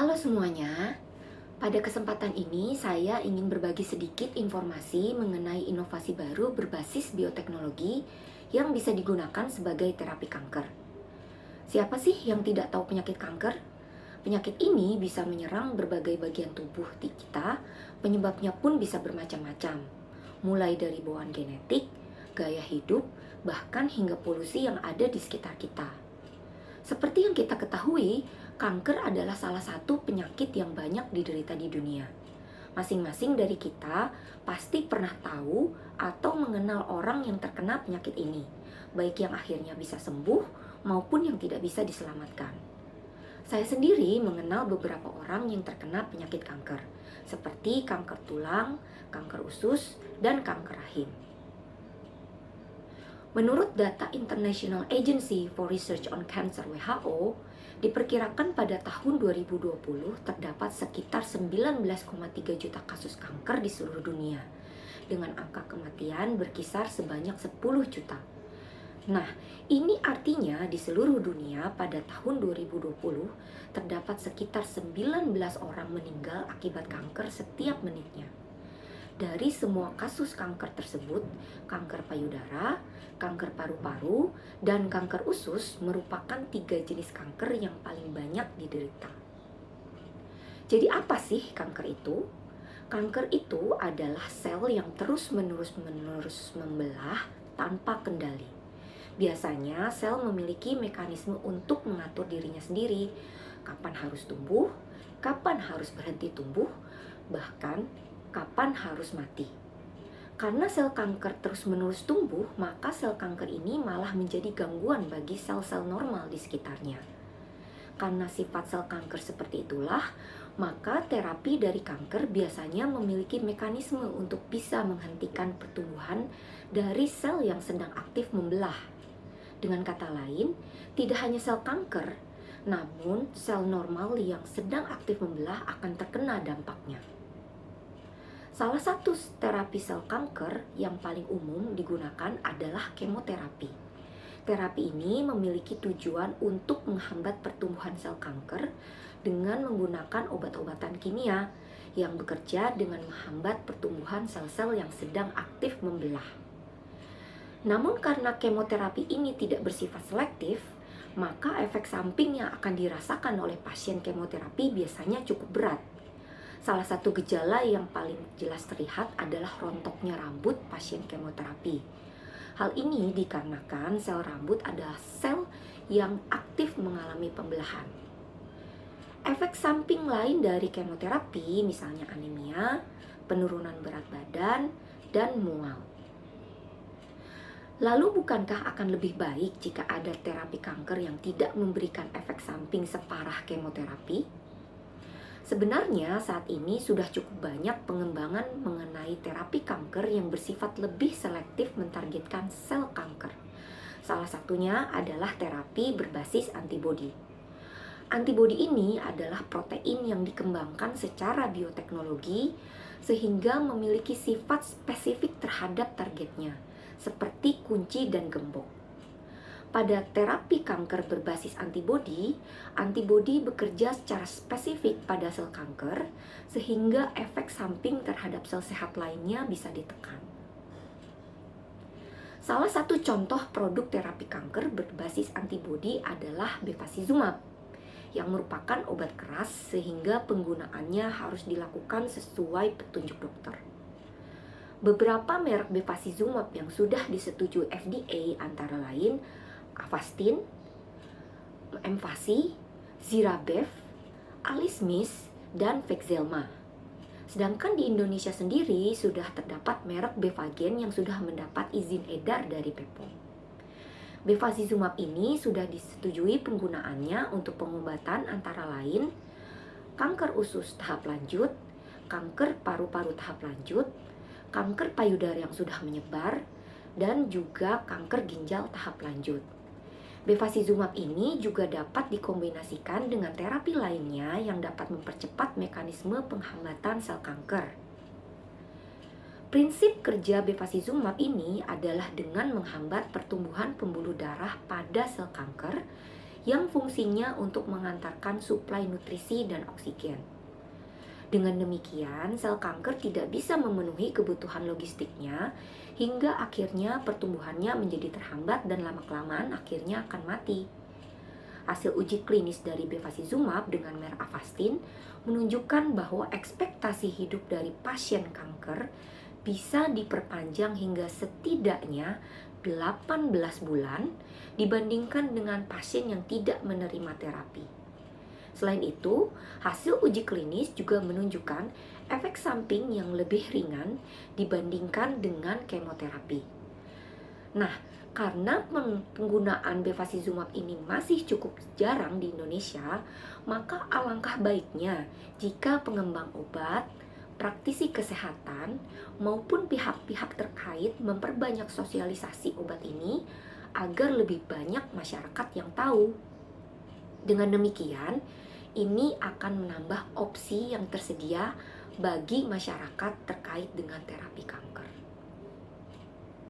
Halo semuanya, pada kesempatan ini saya ingin berbagi sedikit informasi mengenai inovasi baru berbasis bioteknologi yang bisa digunakan sebagai terapi kanker. Siapa sih yang tidak tahu penyakit kanker? Penyakit ini bisa menyerang berbagai bagian tubuh di kita, penyebabnya pun bisa bermacam-macam, mulai dari bawaan genetik, gaya hidup, bahkan hingga polusi yang ada di sekitar kita. Seperti yang kita ketahui, kanker adalah salah satu penyakit yang banyak diderita di dunia. Masing-masing dari kita pasti pernah tahu atau mengenal orang yang terkena penyakit ini, baik yang akhirnya bisa sembuh maupun yang tidak bisa diselamatkan. Saya sendiri mengenal beberapa orang yang terkena penyakit kanker, seperti kanker tulang, kanker usus, dan kanker rahim. Menurut data International Agency for Research on Cancer (WHO), diperkirakan pada tahun 2020 terdapat sekitar 19,3 juta kasus kanker di seluruh dunia, dengan angka kematian berkisar sebanyak 10 juta. Nah, ini artinya di seluruh dunia pada tahun 2020 terdapat sekitar 19 orang meninggal akibat kanker setiap menitnya. Dari semua kasus kanker tersebut, kanker payudara, kanker paru-paru, dan kanker usus merupakan 3 jenis kanker yang paling banyak diderita. Jadi apa sih kanker itu? Kanker itu adalah sel yang terus-menerus membelah tanpa kendali. Biasanya sel memiliki mekanisme untuk mengatur dirinya sendiri, kapan harus tumbuh, kapan harus berhenti tumbuh, bahkan kapan harus mati. Karena sel kanker terus-menerus tumbuh, maka sel kanker ini malah menjadi gangguan bagi sel-sel normal di sekitarnya. Karena sifat sel kanker seperti itulah, maka terapi dari kanker biasanya memiliki mekanisme untuk bisa menghentikan pertumbuhan dari sel yang sedang aktif membelah. Dengan kata lain, tidak hanya sel kanker, namun sel normal yang sedang aktif membelah akan terkena dampaknya. Salah satu terapi sel kanker yang paling umum digunakan adalah kemoterapi. Terapi ini memiliki tujuan untuk menghambat pertumbuhan sel kanker dengan menggunakan obat-obatan kimia yang bekerja dengan menghambat pertumbuhan sel-sel yang sedang aktif membelah. Namun karena kemoterapi ini tidak bersifat selektif, maka efek samping yang akan dirasakan oleh pasien kemoterapi biasanya cukup berat. Salah satu gejala yang paling jelas terlihat adalah rontoknya rambut pasien kemoterapi. Hal ini dikarenakan sel rambut adalah sel yang aktif mengalami pembelahan. Efek samping lain dari kemoterapi misalnya anemia, penurunan berat badan, dan mual. Lalu bukankah akan lebih baik jika ada terapi kanker yang tidak memberikan efek samping separah kemoterapi? Sebenarnya saat ini sudah cukup banyak pengembangan mengenai terapi kanker yang bersifat lebih selektif mentargetkan sel kanker. Salah satunya adalah terapi berbasis antibodi. Antibodi ini adalah protein yang dikembangkan secara bioteknologi sehingga memiliki sifat spesifik terhadap targetnya, seperti kunci dan gembok. Pada terapi kanker berbasis antibodi, antibodi bekerja secara spesifik pada sel kanker sehingga efek samping terhadap sel sehat lainnya bisa ditekan. Salah satu contoh produk terapi kanker berbasis antibodi adalah bevacizumab, yang merupakan obat keras sehingga penggunaannya harus dilakukan sesuai petunjuk dokter. Beberapa merek bevacizumab yang sudah disetujui FDA antara lain Avastin, Emfasi, Zirabev, Alismis, dan Vexelma. Sedangkan di Indonesia sendiri sudah terdapat merek Bevagen yang sudah mendapat izin edar dari BPOM. Bevacizumab ini sudah disetujui penggunaannya untuk pengobatan antara lain kanker usus tahap lanjut, kanker paru-paru tahap lanjut, kanker payudara yang sudah menyebar, dan juga kanker ginjal tahap lanjut. Bevacizumab ini juga dapat dikombinasikan dengan terapi lainnya yang dapat mempercepat mekanisme penghambatan sel kanker. Prinsip kerja bevacizumab ini adalah dengan menghambat pertumbuhan pembuluh darah pada sel kanker yang fungsinya untuk mengantarkan suplai nutrisi dan oksigen. Dengan demikian, sel kanker tidak bisa memenuhi kebutuhan logistiknya hingga akhirnya pertumbuhannya menjadi terhambat dan lama-kelamaan akhirnya akan mati. Hasil uji klinis dari bevacizumab dengan merek Avastin menunjukkan bahwa ekspektasi hidup dari pasien kanker bisa diperpanjang hingga setidaknya 18 bulan dibandingkan dengan pasien yang tidak menerima terapi. Selain itu, hasil uji klinis juga menunjukkan efek samping yang lebih ringan dibandingkan dengan kemoterapi. Nah, karena penggunaan bevacizumab ini masih cukup jarang di Indonesia, maka alangkah baiknya jika pengembang obat, praktisi kesehatan, maupun pihak-pihak terkait memperbanyak sosialisasi obat ini agar lebih banyak masyarakat yang tahu. Dengan demikian, ini akan menambah opsi yang tersedia bagi masyarakat terkait dengan terapi kanker.